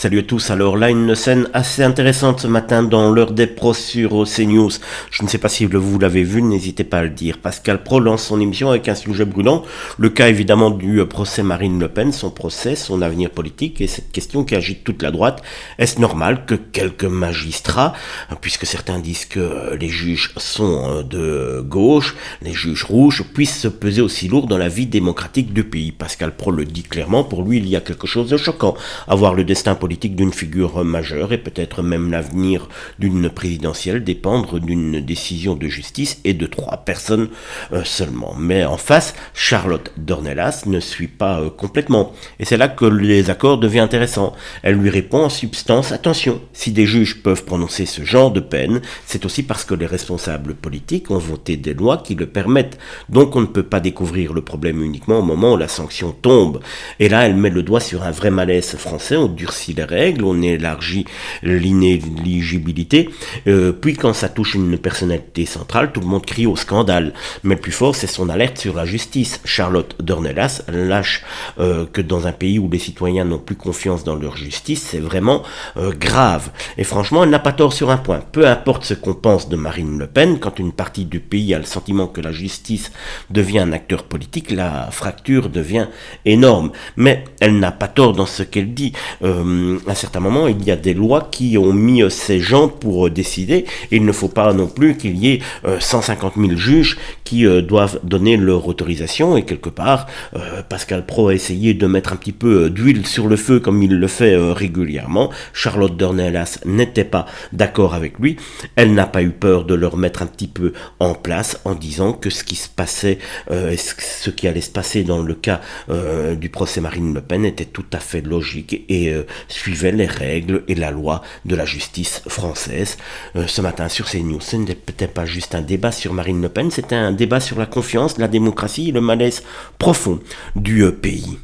Salut à tous, alors là une scène assez intéressante ce matin dans l'heure des pros sur CNews. Je ne sais pas si vous l'avez vu, n'hésitez pas à le dire. Pascal Praud lance son émission avec un sujet brûlant, le cas évidemment du procès Marine Le Pen, son procès, son avenir politique et cette question qui agite toute la droite. Est-ce normal que quelques magistrats, puisque certains disent que les juges sont de gauche, les juges rouges, puissent se peser aussi lourd dans la vie démocratique du pays? Pascal Praud le dit clairement, pour lui il y a quelque chose de choquant à voir le destin politique d'une figure majeure et peut-être même l'avenir d'une présidentielle dépendre d'une décision de justice et de 3 personnes seulement. Mais en face, Charlotte Dornelas ne suit pas complètement. Et c'est là que les accords deviennent intéressants. Elle lui répond en substance: attention, si des juges peuvent prononcer ce genre de peine, c'est aussi parce que les responsables politiques ont voté des lois qui le permettent. Donc on ne peut pas découvrir le problème uniquement au moment où la sanction tombe. Et là, elle met le doigt sur un vrai malaise français. On durcit les règles, on élargit l'inéligibilité, puis quand ça touche une personnalité centrale, tout le monde crie au scandale. Mais le plus fort, c'est son alerte sur la justice. Charlotte Dornelas lâche que dans un pays où les citoyens n'ont plus confiance dans leur justice, c'est vraiment grave. Et franchement, elle n'a pas tort sur un point. Peu importe ce qu'on pense de Marine Le Pen, quand une partie du pays a le sentiment que la justice devient un acteur politique, la fracture devient énorme. Mais elle n'a pas tort dans ce qu'elle dit. À certains moments, il y a des lois qui ont mis ces gens pour décider. Et il ne faut pas non plus qu'il y ait 150 000 juges qui doivent donner leur autorisation. Et quelque part, Pascal Praud a essayé de mettre un petit peu d'huile sur le feu comme il le fait régulièrement. Charlotte Dornelas n'était pas d'accord avec lui. Elle n'a pas eu peur de le remettre un petit peu en place en disant que ce qui se passait, ce qui allait se passer dans le cas du procès Marine Le Pen était tout à fait logique et suivait les règles et la loi de la justice française. Ce matin sur CNews, ce n'était peut-être pas juste un débat sur Marine Le Pen, c'était un débat sur la confiance, la démocratie et le malaise profond du pays.